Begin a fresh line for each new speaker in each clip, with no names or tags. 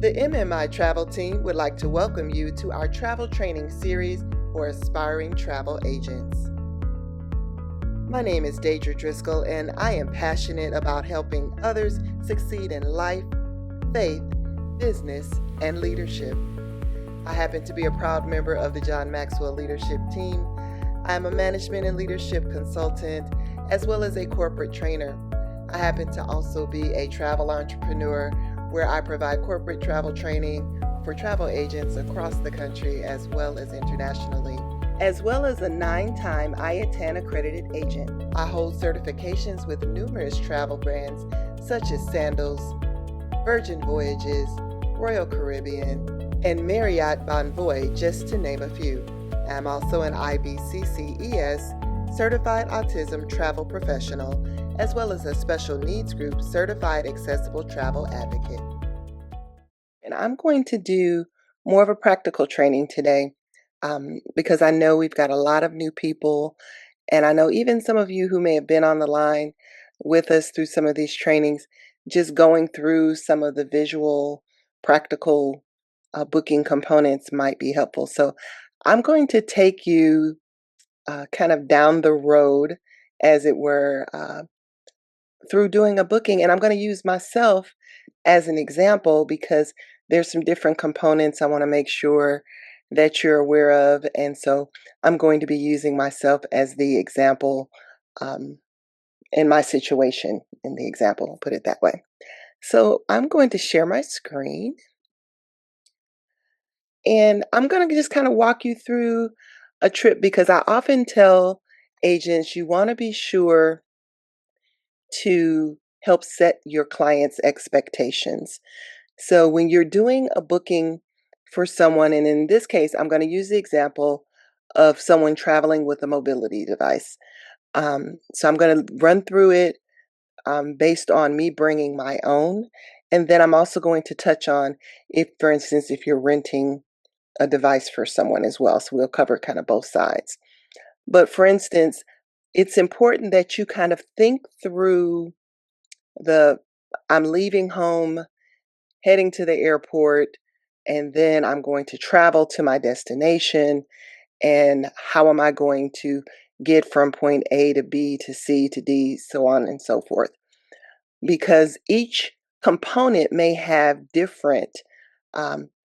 The MMI travel team would like to welcome you to our travel training series for aspiring travel agents. My name is Dadra Driscoll, and I am passionate about helping others succeed in life, faith, business, and leadership. I happen to be a proud member of the John Maxwell Leadership Team. I am a management and leadership consultant, as well as a corporate trainer. I happen to also be a travel entrepreneur, where I provide corporate travel training for travel agents across the country as well as internationally, as well as a 9-time IATAN accredited agent. I hold certifications with numerous travel brands such as Sandals, Virgin Voyages, Royal Caribbean, and Marriott Bonvoy, just to name a few. I'm also an IBCCES certified autism travel professional, as well as a special needs group certified accessible travel advocate. And I'm going to do more of a practical training today because I know we've got a lot of new people, and I know even some of you who may have been on the line with us through some of these trainings, just going through some of the visual, practical booking components might be helpful. So I'm going to take you kind of down the road, as it were, through doing a booking, and I'm going to use myself as an example because there's some different components I want to make sure that you're aware of, and so I'm going to be using myself as the example in my situation, in the example, I'll put it that way. So I'm going to share my screen, and I'm going to just kind of walk you through a trip because I often tell agents you want to be sure to help set your clients' expectations. So when you're doing a booking for someone, and in this case, I'm going to use the example of someone traveling with a mobility device. So I'm going to run through it based on me bringing my own. And then I'm also going to touch on if, for instance, if you're renting a device for someone as well. So we'll cover kind of both sides. But for instance, it's important that you kind of think through I'm leaving home, heading to the airport, and then I'm going to travel to my destination. And how am I going to get from point A to B to C to D, so on and so forth? Because each component may have different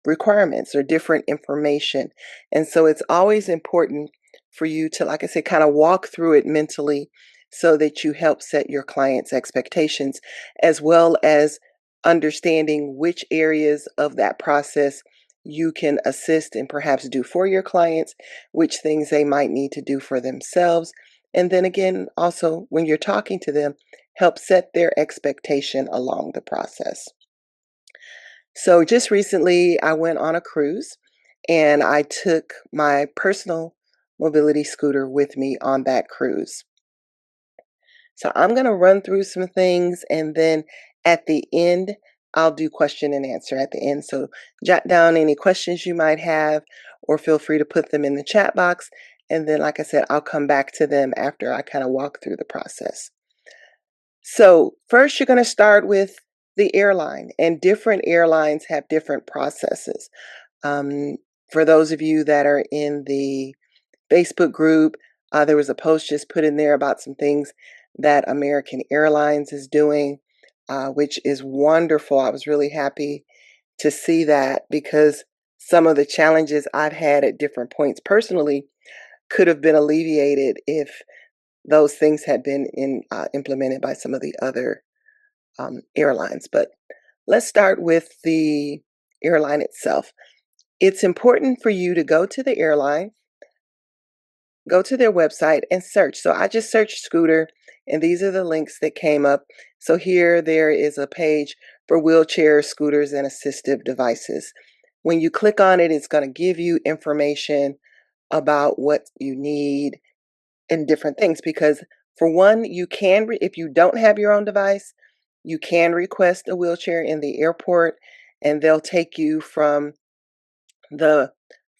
requirements or different information. And so it's always important for you to, like I said, kind of walk through it mentally so that you help set your clients' expectations, as well as understanding which areas of that process you can assist and perhaps do for your clients, which things they might need to do for themselves. And then again, also when you're talking to them, help set their expectation along the process. So just recently, I went on a cruise and I took my personal mobility scooter with me on that cruise. So I'm going to run through some things, and then at the end, I'll do question and answer at the end. So jot down any questions you might have, or feel free to put them in the chat box. And then, like I said, I'll come back to them after I kind of walk through the process. So first, you're going to start with the airline, and different airlines have different processes. For those of you that are in the Facebook group, there was a post just put in there about some things that American Airlines is doing, which is wonderful. I was really happy to see that because some of the challenges I've had at different points personally could have been alleviated if those things had been implemented by some of the other airlines. But let's start with the airline itself. It's important for you to go to the airline, go to their website and search. So I just searched scooter, and these are the links that came up. So here there is a page for wheelchairs, scooters, and assistive devices. When you click on it, it's going to give you information about what you need and different things, because for one, you can, if you don't have your own device, you can request a wheelchair in the airport, and they'll take you from the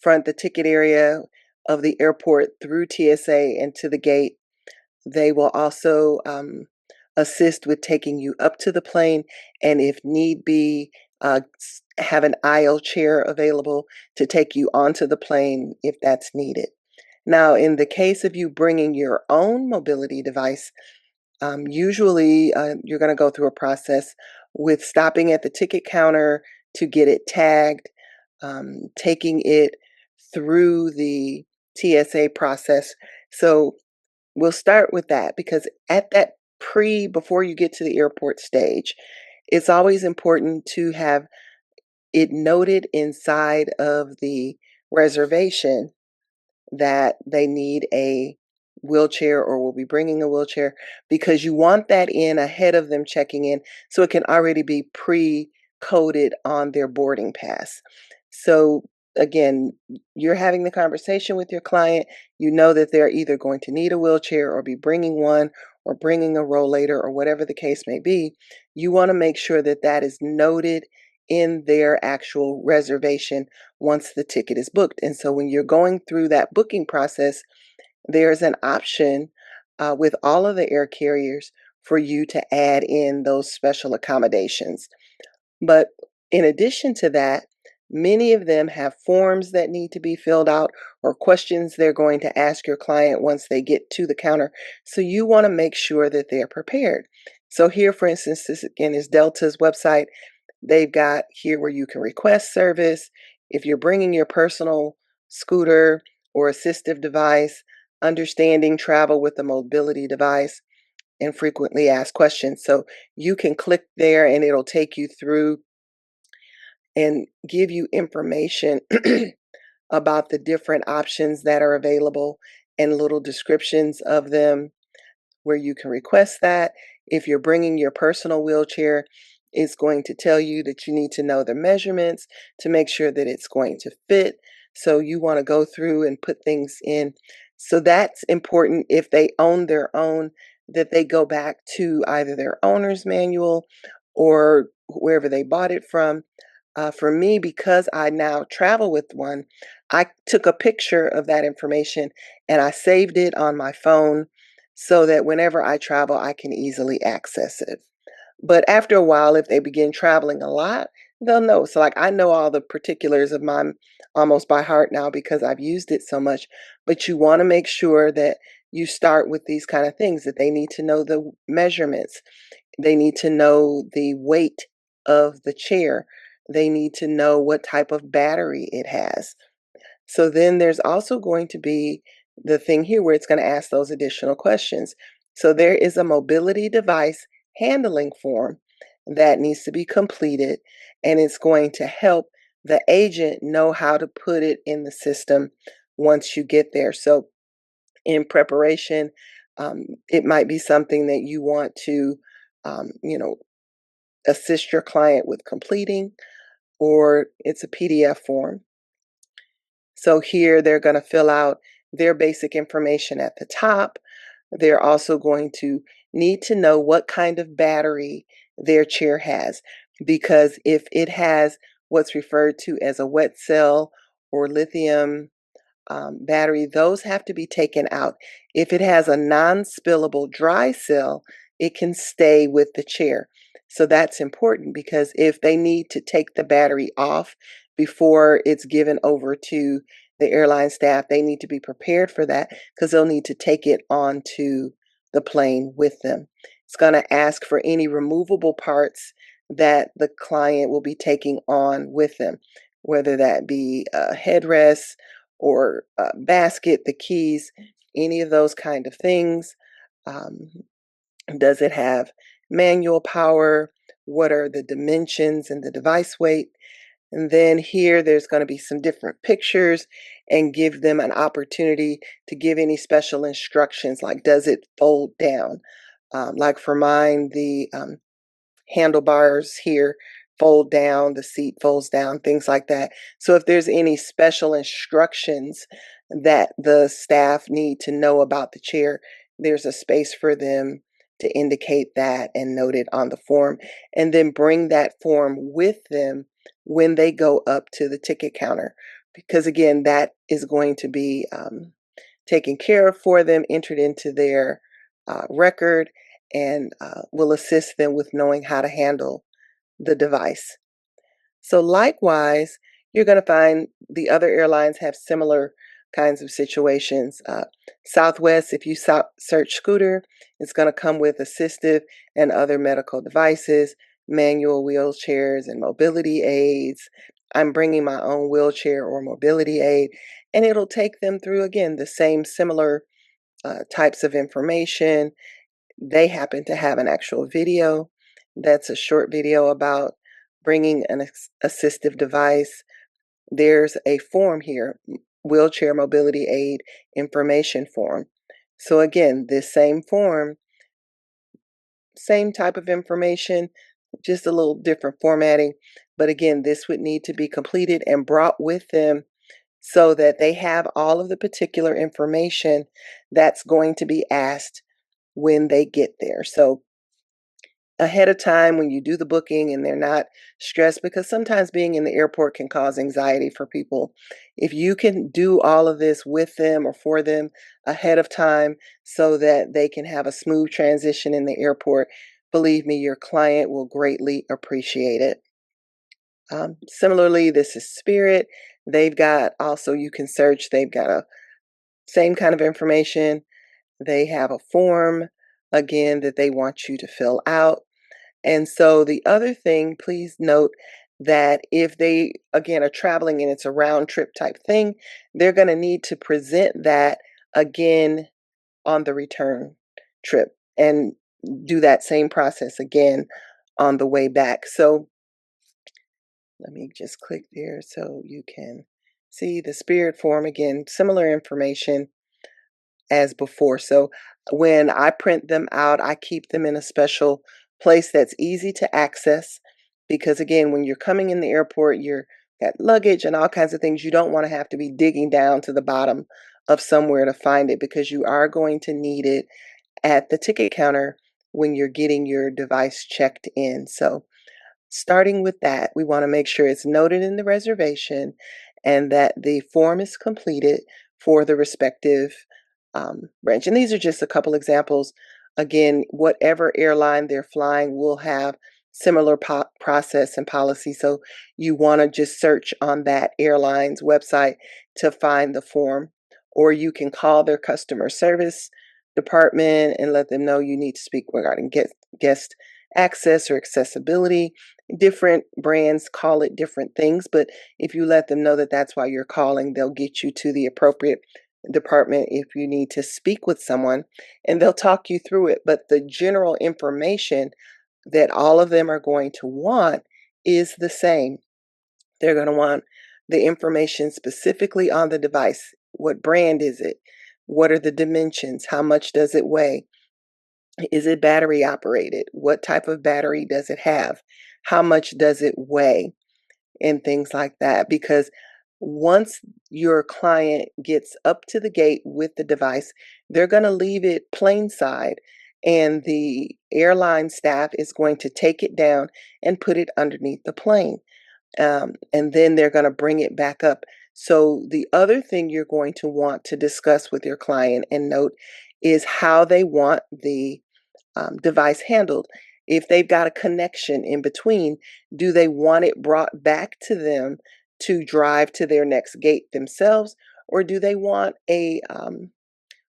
the ticket area of the airport through TSA and to the gate. They will also assist with taking you up to the plane, and if need be, have an aisle chair available to take you onto the plane if that's needed. Now, in the case of you bringing your own mobility device, usually you're going to go through a process with stopping at the ticket counter to get it tagged, taking it through the TSA process. So we'll start with that because at that before you get to the airport stage, it's always important to have it noted inside of the reservation that they need a wheelchair or will be bringing a wheelchair, because you want that in ahead of them checking in so it can already be pre-coded on their boarding pass. So again, you're having the conversation with your client. You know that they're either going to need a wheelchair or be bringing one or bringing a rollator or whatever the case may be. You want to make sure that that is noted in their actual reservation once the ticket is booked. And so when you're going through that booking process, there's an option with all of the air carriers for you to add in those special accommodations. But in addition to that, many of them have forms that need to be filled out or questions they're going to ask your client once they get to the counter. So you want to make sure that they're prepared. So here, for instance, this again is Delta's website. They've got here where you can request service. If you're bringing your personal scooter or assistive device, understanding travel with a mobility device, and frequently asked questions. So you can click there and it'll take you through and give you information about the different options that are available and little descriptions of them where you can request that. If you're bringing your personal wheelchair, it's going to tell you that you need to know the measurements to make sure that it's going to fit. So you want to go through and put things in. So that's important if they own their own, that they go back to either their owner's manual or wherever they bought it from. For me, because I now travel with one, I took a picture of that information and I saved it on my phone so that whenever I travel, I can easily access it. But after a while, if they begin traveling a lot, they'll know. So, like, I know all the particulars of mine almost by heart now because I've used it so much. But you want to make sure that you start with these kind of things, that they need to know the measurements, they need to know the weight of the chair, they need to know what type of battery it has. So then there's also going to be the thing here where it's going to ask those additional questions. So there is a mobility device handling form that needs to be completed, and it's going to help the agent know how to put it in the system once you get there. So in preparation, it might be something that you want to, you know, assist your client with completing, or it's a PDF form. So here they're going to fill out their basic information at the top. They're also going to need to know what kind of battery their chair has, because if it has what's referred to as a wet cell or lithium battery, those have to be taken out. If it has a non-spillable dry cell, it can stay with the chair. So that's important because if they need to take the battery off before it's given over to the airline staff, they need to be prepared for that because they'll need to take it onto the plane with them. It's going to ask for any removable parts that the client will be taking on with them, whether that be a headrest or a basket, the keys, any of those kind of things. Um, does it have manual power? What are the dimensions and the device weight? And then here, there's going to be some different pictures and give them an opportunity to give any special instructions, like does it fold down? Like for mine, the handlebars here fold down, the seat folds down, things like that. So if there's any special instructions that the staff need to know about the chair, there's a space for them to indicate that and note it on the form, and then bring that form with them when they go up to the ticket counter. Because again, that is going to be taken care of for them, entered into their record, and will assist them with knowing how to handle the device. So likewise, you're going to find the other airlines have similar kinds of situations. Southwest, if you search scooter, it's going to come with assistive and other medical devices, manual wheelchairs and mobility aids. I'm bringing my own wheelchair or mobility aid, and it'll take them through again the same similar types of information. They happen to have an actual video that's a short video about bringing an assistive device. There's a form here, wheelchair mobility aid information form. So again, this same form, same type of information, just a little different formatting. But again, this would need to be completed and brought with them so that they have all of the particular information that's going to be asked when they get there. So ahead of time when you do the booking and they're not stressed, because sometimes being in the airport can cause anxiety for people. If you can do all of this with them or for them ahead of time so that they can have a smooth transition in the airport, believe me, your client will greatly appreciate it. Similarly, this is Spirit. They've got also, you can search, they've got a same kind of information. They have a form again that they want you to fill out. And so the other thing, please note that if they, again, are traveling and it's a round trip type thing, they're going to need to present that again on the return trip and do that same process again on the way back. So let me just click there so you can see the Spirit form again, similar information as before. So when I print them out, I keep them in a special place that's easy to access because again, when you're coming in the airport, you're got luggage and all kinds of things. You don't want to have to be digging down to the bottom of somewhere to find it because you are going to need it at the ticket counter when you're getting your device checked in. So starting with that, we want to make sure it's noted in the reservation and that the form is completed for the respective branch. And these are just a couple examples. Again, whatever airline they're flying will have similar process and policy. So you want to just search on that airline's website to find the form, or you can call their customer service department and let them know you need to speak regarding guest access or accessibility. Different brands call it different things, but if you let them know that that's why you're calling, they'll get you to the appropriate department if you need to speak with someone and they'll talk you through it. But the general information that all of them are going to want is the same. They're going to want the information specifically on the device. What brand is it? What are the dimensions? How much does it weigh? Is it battery operated? What type of battery does it have? How much does it weigh? And things like that. Because once your client gets up to the gate with the device, they're going to leave it plane side, and the airline staff is going to take it down and put it underneath the plane. And then they're going to bring it back up. So, the other thing you're going to want to discuss with your client and note is how they want the device handled. If they've got a connection in between, do they want it brought back to them to drive to their next gate themselves, or do they want a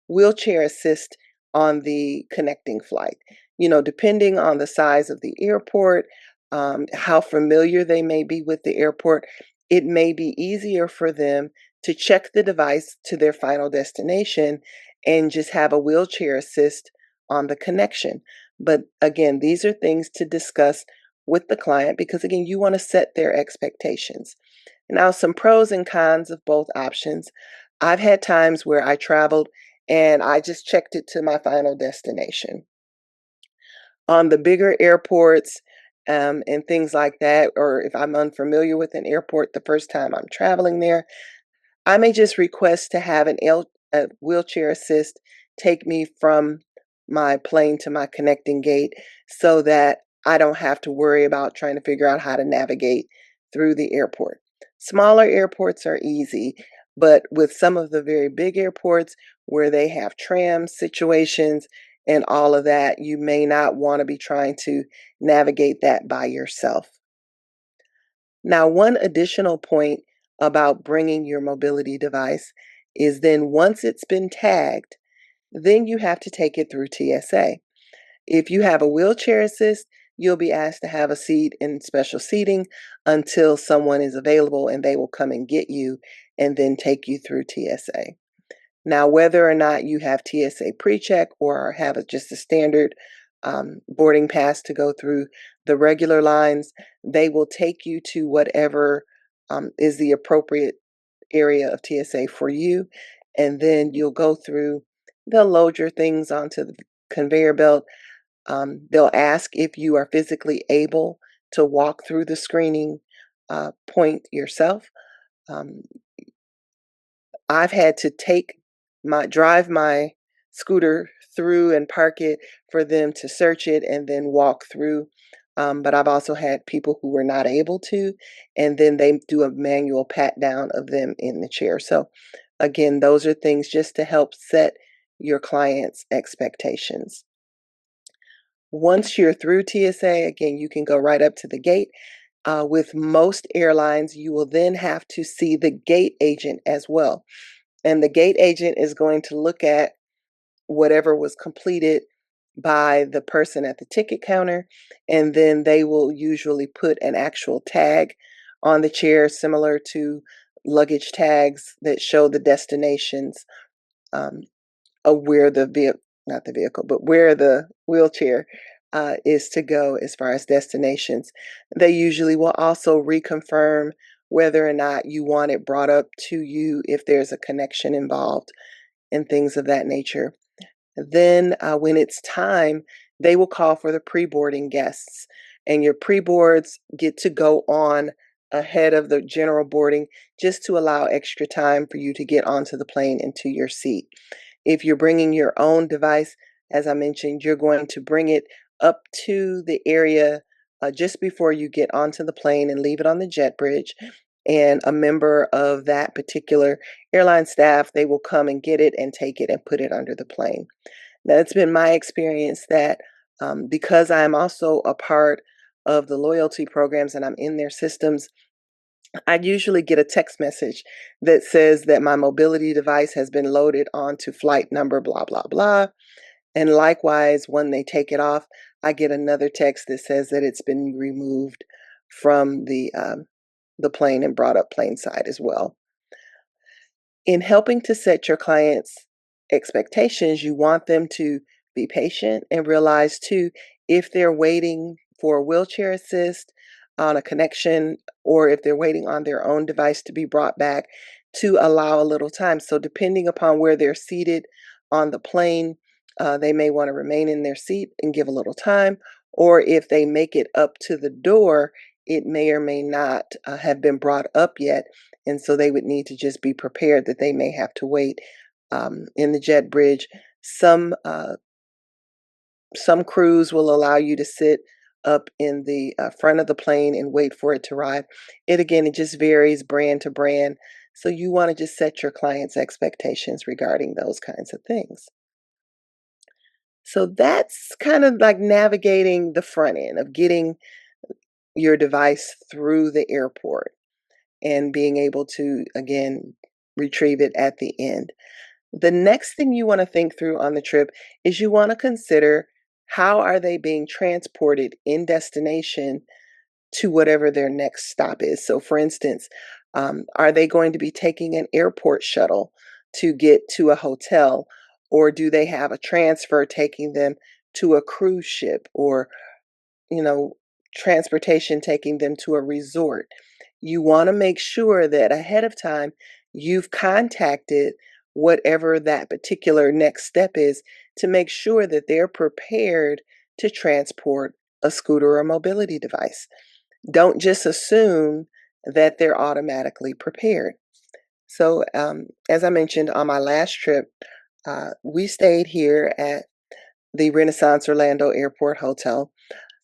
wheelchair assist on the connecting flight? You know, depending on the size of the airport, how familiar they may be with the airport, it may be easier for them to check the device to their final destination and just have a wheelchair assist on the connection. But again, these are things to discuss with the client because, again, you want to set their expectations. Now, some pros and cons of both options. I've had times where I traveled and I just checked it to my final destination. On the bigger airports and things like that, or if I'm unfamiliar with an airport the first time I'm traveling there, I may just request to have a wheelchair assist take me from my plane to my connecting gate so that I don't have to worry about trying to figure out how to navigate through the airport. Smaller airports are easy, but with some of the very big airports where they have tram situations and all of that, you may not want to be trying to navigate that by yourself. Now, one additional point about bringing your mobility device is then once it's been tagged, then you have to take it through TSA. If you have a wheelchair assist, you'll be asked to have a seat in special seating until someone is available and they will come and get you and then take you through TSA. Now, whether or not you have TSA pre-check or have just a standard boarding pass to go through the regular lines, they will take you to whatever is the appropriate area of TSA for you, and then you'll go through. They'll load your things onto the conveyor belt. They'll ask if you are physically able to walk through the screening point yourself. Um, I've had to drive my scooter through and park it for them to search it and then walk through. But I've also had people who were not able to, and then they do a manual pat down of them in the chair. So again, those are things just to help set your clients' expectations. Once you're through TSA, again, you can go right up to the gate. With most airlines, you will then have to see the gate agent as well. And the gate agent is going to look at whatever was completed by the person at the ticket counter, and then they will usually put an actual tag on the chair, similar to luggage tags that show the destinations um, of where not the vehicle, but where the wheelchair is to go as far as destinations. They usually will also reconfirm whether or not you want it brought up to you if there's a connection involved and things of that nature. Then, when it's time, they will call for the pre-boarding guests, and your pre-boards get to go on ahead of the general boarding just to allow extra time for you to get onto the plane and to your seat. If you're bringing your own device, as I mentioned, you're going to bring it up to the area just before you get onto the plane and leave it on the jet bridge. And a member of that particular airline staff, they will come and get it and take it and put it under the plane. Now, it's been my experience that because I'm also a part of the loyalty programs and I'm in their systems, I usually get a text message that says that my mobility device has been loaded onto flight number blah, blah, blah. And likewise, when they take it off, I get another text that says that it's been removed from the plane and brought up plane side as well. In helping to set your clients' expectations, you want them to be patient and realize too, if they're waiting for a wheelchair assist on a connection, or if they're waiting on their own device to be brought back, to allow a little time. So depending upon where they're seated on the plane, they may want to remain in their seat and give a little time, or if they make it up to the door, it may or may not have been brought up yet, and so they would need to just be prepared that they may have to wait in the jet bridge. Some some crews will allow you to sit up in the front of the plane and wait for it to arrive. It just varies brand to brand. So you want to just set your clients' expectations regarding those kinds of things. So that's kind of like navigating the front end of getting your device through the airport and being able to, again, retrieve it at the end. The next thing you want to think through on the trip is you want to consider how are they being transported in destination to whatever their next stop is. So, for instance, are they going to be taking an airport shuttle to get to a hotel, or do they have a transfer taking them to a cruise ship, or you know, transportation taking them to a resort? You want to make sure that ahead of time you've contacted whatever that particular next step is to make sure that they're prepared to transport a scooter or mobility device. Don't just assume that they're automatically prepared. So, as I mentioned on my last trip, we stayed here at the Renaissance Orlando Airport Hotel.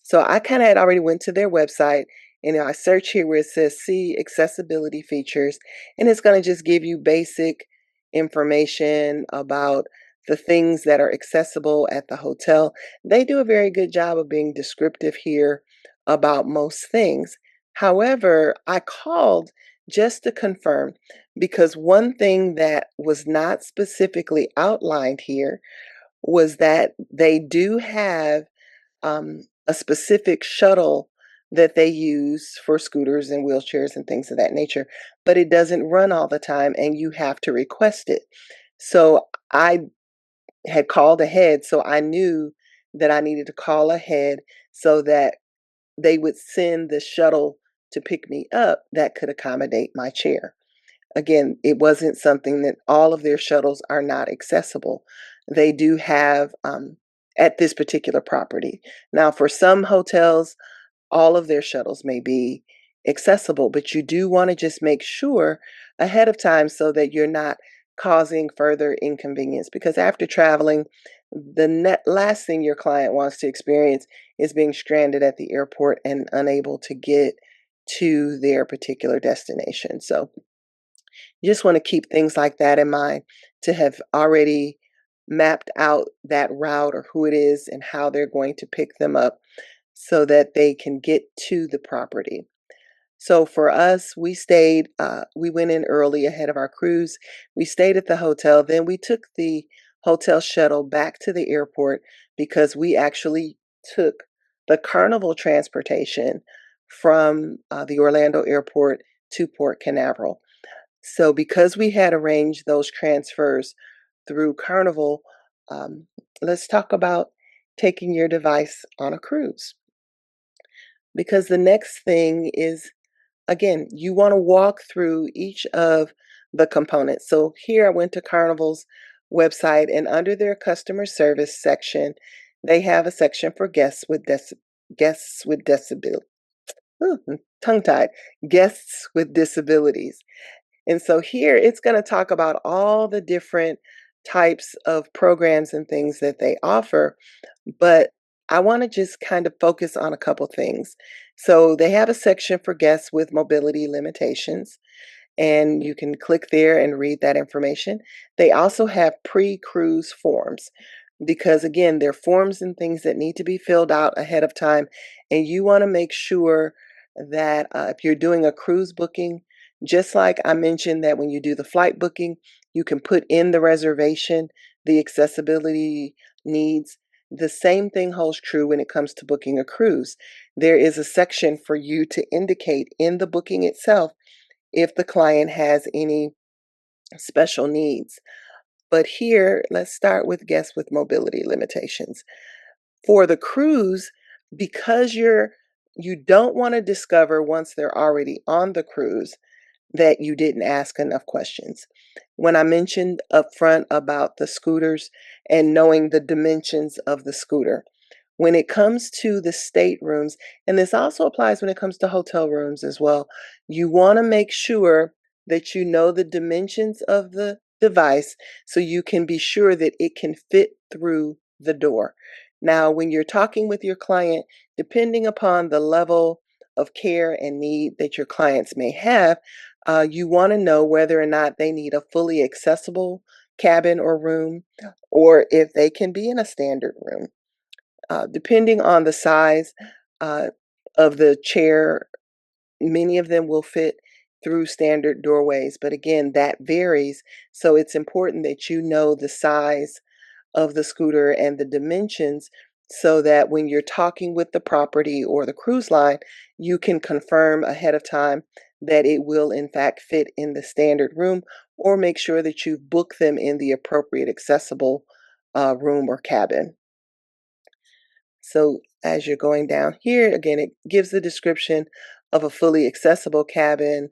So I kind of had already went to their website, and I search here where it says see accessibility features, and it's going to just give you basic information about the things that are accessible at the hotel. They do a very good job of being descriptive here about most things. However, I called just to confirm because one thing that was not specifically outlined here was that they do have a specific shuttle that they use for scooters and wheelchairs and things of that nature, but it doesn't run all the time and you have to request it. So I had called ahead, so I knew that I needed to call ahead so that they would send the shuttle to pick me up that could accommodate my chair. Again, it wasn't something that all of their shuttles are not accessible. They do have at this particular property. Now, for some hotels, all of their shuttles may be accessible, but you do want to just make sure ahead of time so that you're not causing further inconvenience. Because after traveling, last thing your client wants to experience is being stranded at the airport and unable to get to their particular destination. So you just want to keep things like that in mind to have already mapped out that route or who it is and how they're going to pick them up so that they can get to the property. So for us, we went in early ahead of our cruise. We stayed at the hotel. Then we took the hotel shuttle back to the airport because we actually took the Carnival transportation from the Orlando airport to Port Canaveral. So because we had arranged those transfers through Carnival, um, let's talk about taking your device on a cruise. Because the next thing is, again, you want to walk through each of the components. So here I went to Carnival's website, and under their customer service section, they have a section for guests with disability. Tongue tied. Guests with disabilities. And so here it's going to talk about all the different types of programs and things that they offer, but I want to just kind of focus on a couple things. So they have a section for guests with mobility limitations, and you can click there and read that information. They also have pre-cruise forms because, again, they're forms and things that need to be filled out ahead of time, and you want to make sure that if you're doing a cruise booking, just like I mentioned that when you do the flight booking, you can put in the reservation, the accessibility needs. The same thing holds true when it comes to booking a cruise. There is a section for you to indicate in the booking itself if the client has any special needs. But here, let's start with guests with mobility limitations. For the cruise, because you don't want to discover once they're already on the cruise that you didn't ask enough questions. When I mentioned up front about the scooters and knowing the dimensions of the scooter, when it comes to the staterooms, and this also applies when it comes to hotel rooms as well, you want to make sure that you know the dimensions of the device so you can be sure that it can fit through the door. Now, when you're talking with your client, depending upon the level of care and need that your clients may have, you want to know whether or not they need a fully accessible cabin or room, or if they can be in a standard room. Depending on the size uh, of the chair, many of them will fit through standard doorways, but again, that varies. So it's important that you know the size of the scooter and the dimensions so that when you're talking with the property or the cruise line, you can confirm ahead of time that it will in fact fit in the standard room, or make sure that you've booked them in the appropriate accessible room or cabin. So as you're going down here, again, it gives the description of a fully accessible cabin,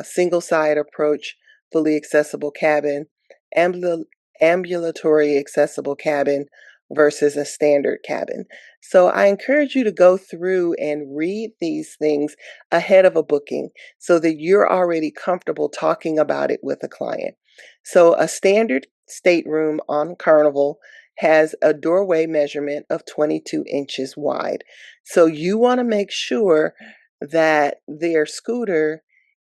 single side approach, fully accessible cabin, ambul- ambulatory accessible cabin versus a standard cabin. So I encourage you to go through and read these things ahead of a booking so that you're already comfortable talking about it with a client. So a standard stateroom on Carnival has a doorway measurement of 22 inches wide. So you want to make sure that their scooter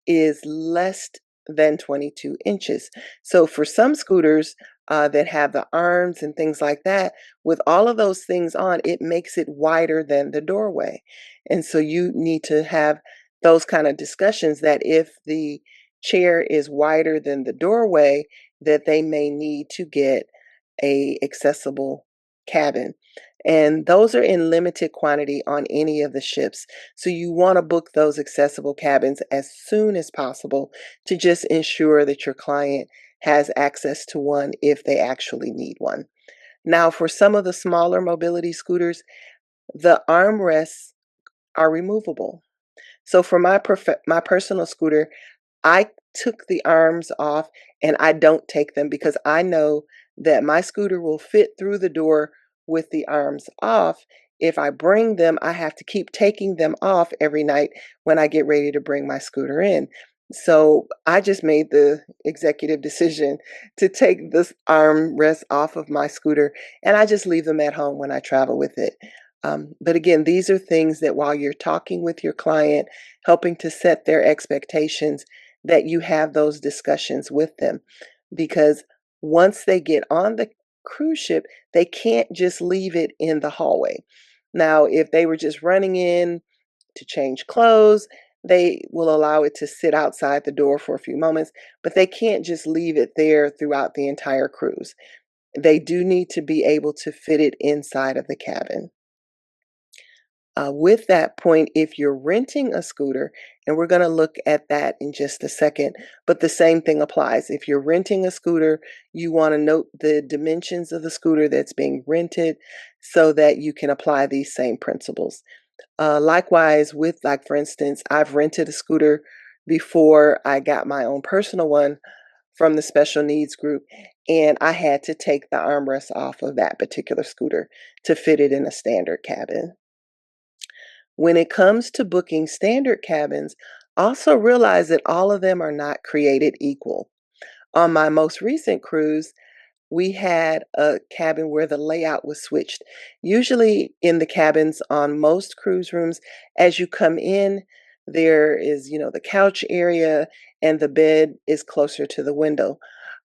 is less than 22 inches. So for some scooters that have the arms and things like that, with all of those things on, it makes it wider than the doorway. And so you need to have those kind of discussions that if the chair is wider than the doorway, that they may need to get a accessible cabin. And those are in limited quantity on any of the ships. So you want to book those accessible cabins as soon as possible to just ensure that your client has access to one if they actually need one. Now, for some of the smaller mobility scooters, the armrests are removable. So for my personal scooter, I took the arms off and I don't take them because I know that my scooter will fit through the door with the arms off. If I bring them, I have to keep taking them off every night when I get ready to bring my scooter in. So I just made the executive decision to take this armrest off of my scooter and I just leave them at home when I travel with it. But again, these are things that while you're talking with your client, helping to set their expectations, that you have those discussions with them. Because once they get on the cruise ship, they can't just leave it in the hallway. Now, if they were just running in to change clothes, they will allow it to sit outside the door for a few moments, but they can't just leave it there throughout the entire cruise. They do need to be able to fit it inside of the cabin. With that point, if you're renting a scooter, and we're going to look at that in just a second, but the same thing applies. If you're renting a scooter, you want to note the dimensions of the scooter that's being rented so that you can apply these same principles. Likewise, with, like, for instance, I've rented a scooter before I got my own personal one from the special needs group, and I had to take the armrest off of that particular scooter to fit it in a standard cabin. When it comes to booking standard cabins, also realize that all of them are not created equal. On my most recent cruise, we had a cabin where the layout was switched. Usually in the cabins on most cruise rooms, as you come in, there is, the couch area and the bed is closer to the window,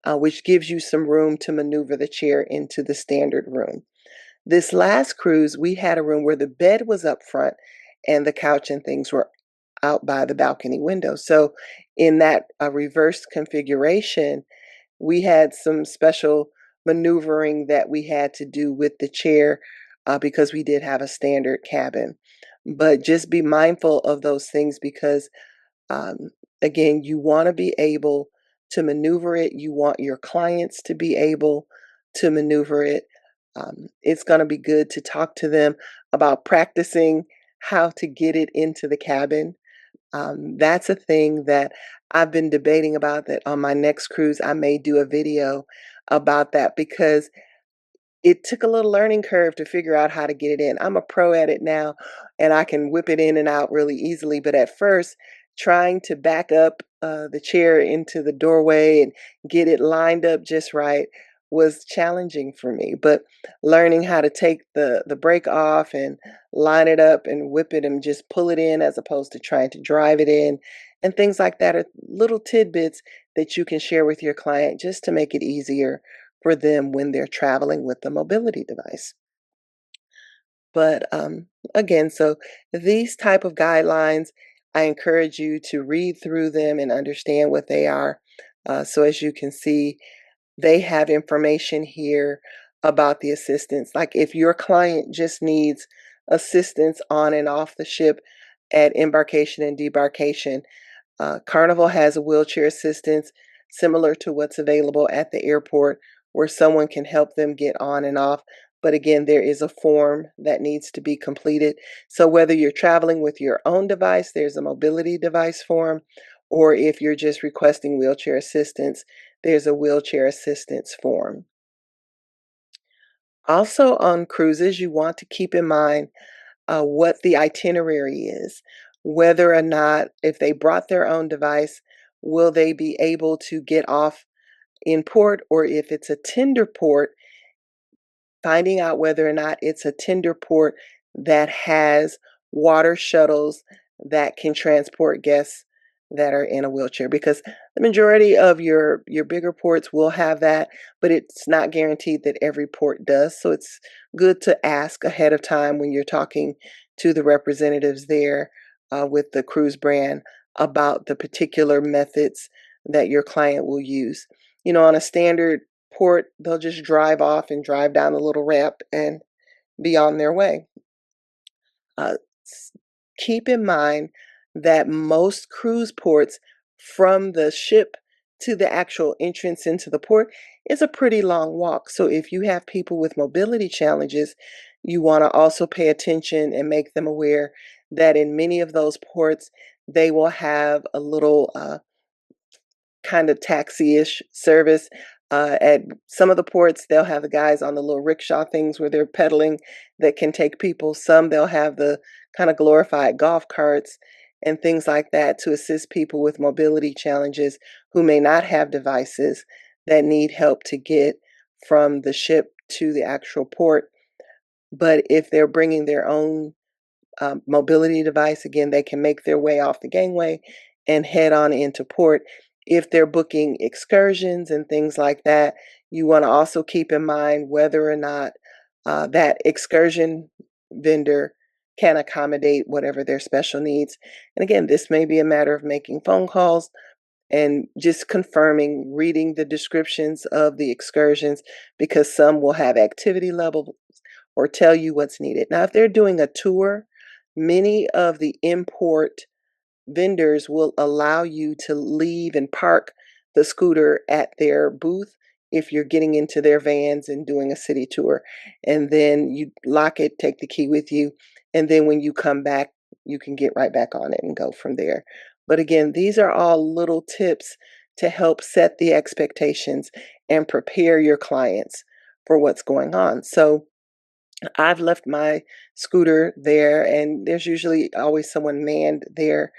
which gives you some room to maneuver the chair into the standard room. This last cruise, we had a room where the bed was up front and the couch and things were out by the balcony window. So in that reverse configuration, we had some special maneuvering that we had to do with the chair because we did have a standard cabin. But just be mindful of those things because um, again, you want to be able to maneuver it. You want your clients to be able to maneuver it. It's going to be good to talk to them about practicing how to get it into the cabin. That's a thing that I've been debating about that on my next cruise. I may do a video about that because it took a little learning curve to figure out how to get it in. I'm a pro at it now and I can whip it in and out really easily. But at first, trying to back up the chair into the doorway and get it lined up just right was challenging for me. But learning how to take the brake off and line it up and whip it and just pull it in as opposed to trying to drive it in and things like that are little tidbits that you can share with your client just to make it easier for them when they're traveling with the mobility device. But again, so these type of guidelines, I encourage you to read through them and understand what they are. So as you can see, they have information here about the assistance. Like if your client just needs assistance on and off the ship at embarkation and debarkation, Carnival has a wheelchair assistance similar to what's available at the airport where someone can help them get on and off. But again, there is a form that needs to be completed. So whether you're traveling with your own device, there's a mobility device form, or if you're just requesting wheelchair assistance, there's a wheelchair assistance form. Also on cruises, you want to keep in mind what the itinerary is, whether or not, if they brought their own device, will they be able to get off in port, or if it's a tender port, finding out whether or not it's a tender port that has water shuttles that can transport guests that are in a wheelchair because the majority of your bigger ports will have that, but it's not guaranteed that every port does, so it's good to ask ahead of time when you're talking to the representatives there with the cruise brand about the particular methods that your client will use. On a standard port, they'll just drive off and drive down the little ramp and be on their way. Uh, s- Keep in mind that most cruise ports, from the ship to the actual entrance into the port, is a pretty long walk. So if you have people with mobility challenges, you want to also pay attention and make them aware that in many of those ports, they will have a little kind of taxi-ish service. At some of the ports, they'll have the guys on the little rickshaw things where they're pedaling that can take people. Some they'll have the kind of glorified golf carts and things like that to assist people with mobility challenges who may not have devices that need help to get from the ship to the actual port. But if they're bringing their own mobility device, again, they can make their way off the gangway and head on into port. If they're booking excursions and things like that, you want to also keep in mind whether or not that excursion vendor can accommodate whatever their special needs. And again, this may be a matter of making phone calls and just confirming, reading the descriptions of the excursions, because some will have activity level or tell you what's needed. Now, if they're doing a tour, many of the import vendors will allow you to leave and park the scooter at their booth if you're getting into their vans and doing a city tour. And then you lock it, take the key with you, and then when you come back, you can get right back on it and go from there. But again, these are all little tips to help set the expectations and prepare your clients for what's going on. So I've left my scooter there, and there's usually always someone manned there.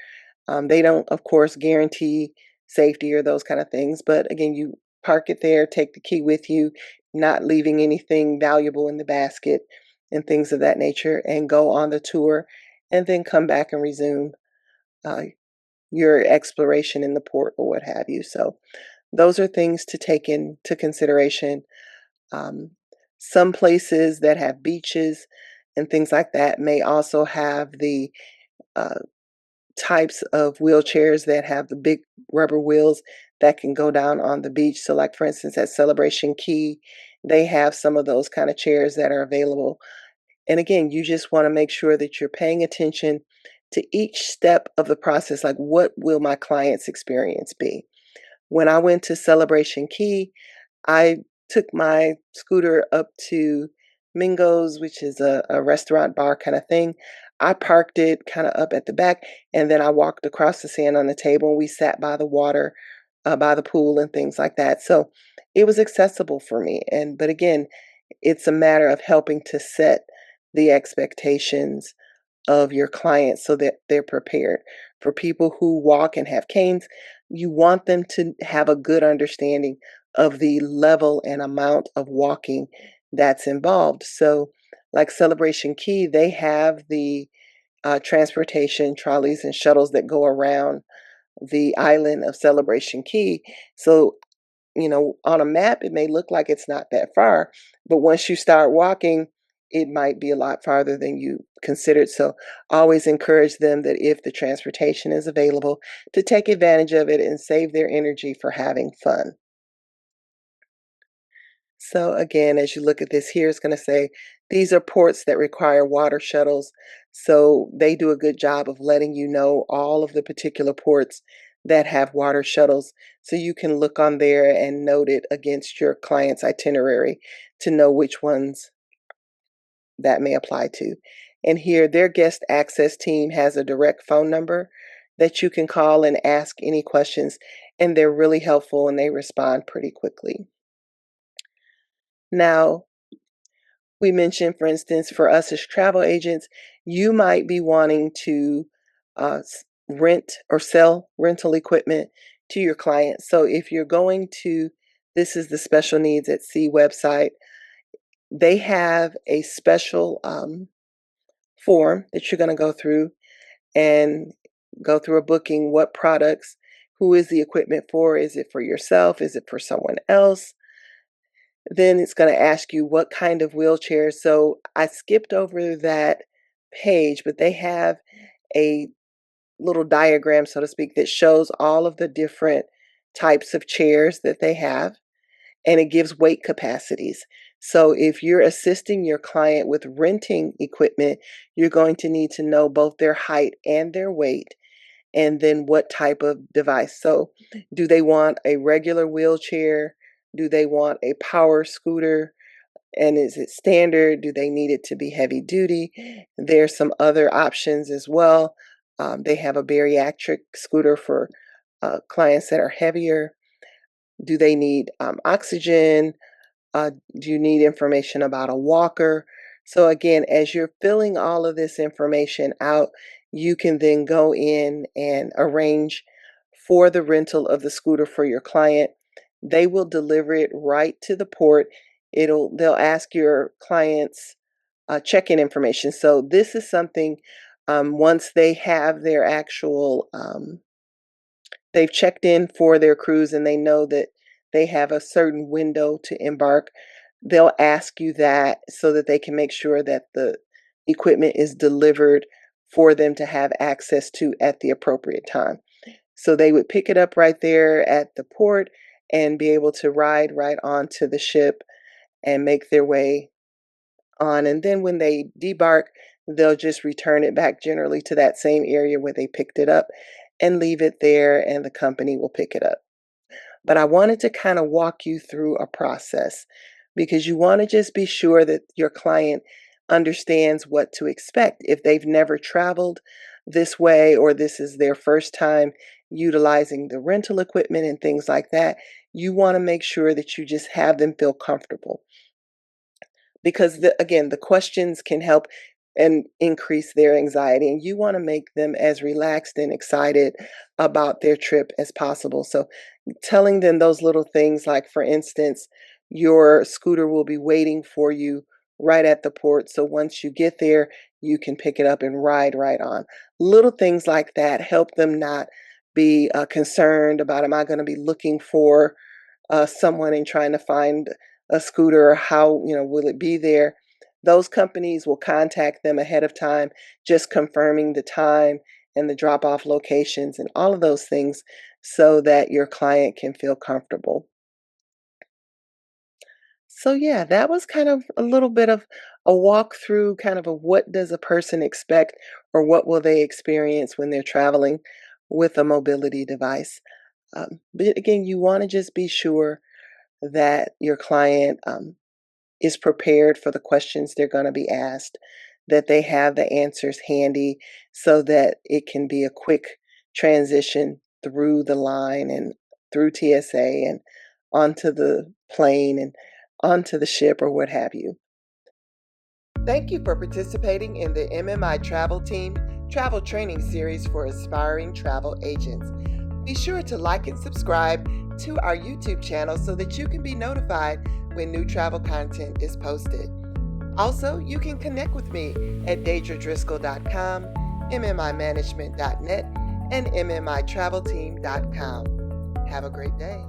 They don't, of course, guarantee safety or those kind of things, but again, you park it there, take the key with you, not leaving anything valuable in the basket and things of that nature, and go on the tour, and then come back and resume uh, your exploration in the port or what have you. So, those are things to take into consideration. um, some places that have beaches and things like that may also have the uh, types of wheelchairs that have the big rubber wheels that can go down on the beach. So, like for instance, at Celebration Key, they have some of those kind of chairs that are available. And again, you just want to make sure that you're paying attention to each step of the process. Like, what will my client's experience be? When I went to Celebration Key, I took my scooter up to Mingo's, which is a restaurant bar kind of thing. I parked it kind of up at the back, and then I walked across the sand on the table, and we sat by the water, by the pool, and things like that. So it was accessible for me. But again, it's a matter of helping to set the expectations of your clients so that they're prepared. For people who walk and have canes, you want them to have a good understanding of the level and amount of walking that's involved. So, like Celebration Key, they have the transportation trolleys and shuttles that go around the island of Celebration Key. So on a map, it may look like it's not that far, but once you start walking, it might be a lot farther than you considered. So always encourage them that if the transportation is available, to take advantage of it and save their energy for having fun. So again, as you look at this here, it's going to say these are ports that require water shuttles. So they do a good job of letting you know all of the particular ports that have water shuttles. So you can look on there and note it against your client's itinerary to know which ones that may apply to. And here, their guest access team has a direct phone number that you can call and ask any questions. And they're really helpful and they respond pretty quickly. Now, we mentioned, for instance, for us as travel agents, you might be wanting to rent or sell rental equipment to your clients. So if you're going to, this is the Special Needs at Sea website, they have a special form that you're going to go through and go through a booking. What products, who is the equipment for? Is it for yourself? Is it for someone else? Then it's going to ask you what kind of wheelchair. So I skipped over that page, but they have a little diagram, so to speak, that shows all of the different types of chairs that they have, and it gives weight capacities. So if you're assisting your client with renting equipment, you're going to need to know both their height and their weight, and then what type of device. So do they want a regular wheelchair? Do they want a power scooter? And is it standard? Do they need it to be heavy duty? There's some other options as well. They have a bariatric scooter for clients that are heavier. Do they need oxygen? Do you need information about a walker? So again, as you're filling all of this information out, you can then go in and arrange for the rental of the scooter for your client. They will deliver it right to the port. They'll ask your clients check-in information. So this is something once they have their actual they've checked in for their cruise and they know that they have a certain window to embark, they'll ask you that so that they can make sure that the equipment is delivered for them to have access to at the appropriate time. So they would pick it up right there at the port and be able to ride right onto the ship and make their way on. And then when they debark, they'll just return it back generally to that same area where they picked it up and leave it there, and the company will pick it up. But I wanted to kind of walk you through a process because you want to just be sure that your client understands what to expect. If they've never traveled this way or this is their first time utilizing the rental equipment and things like that, you want to make sure that you just have them feel comfortable because again, the questions can help and increase their anxiety, and you want to make them as relaxed and excited about their trip as possible. So telling them those little things, like for instance, your scooter will be waiting for you right at the port, so once you get there you can pick it up and ride right on. Little things like that help them not be concerned about, am I going to be looking for someone and trying to find a scooter, or how, will it be there? Those companies will contact them ahead of time, just confirming the time and the drop off locations and all of those things so that your client can feel comfortable. So yeah, that was kind of a little bit of a walkthrough, kind of a what does a person expect or what will they experience when they're traveling with a mobility device. But again, you want to just be sure that your client is prepared for the questions they're going to be asked, that they have the answers handy so that it can be a quick transition through the line and through TSA and onto the plane and onto the ship or what have you. Thank you for participating in the MMI Travel Team Travel Training Series for aspiring travel agents. Be sure to like and subscribe to our YouTube channel so that you can be notified when new travel content is posted. Also, you can connect with me at dadradriscoll.com, mmImanagement.net, and mmItravelteam.com. Have a great day.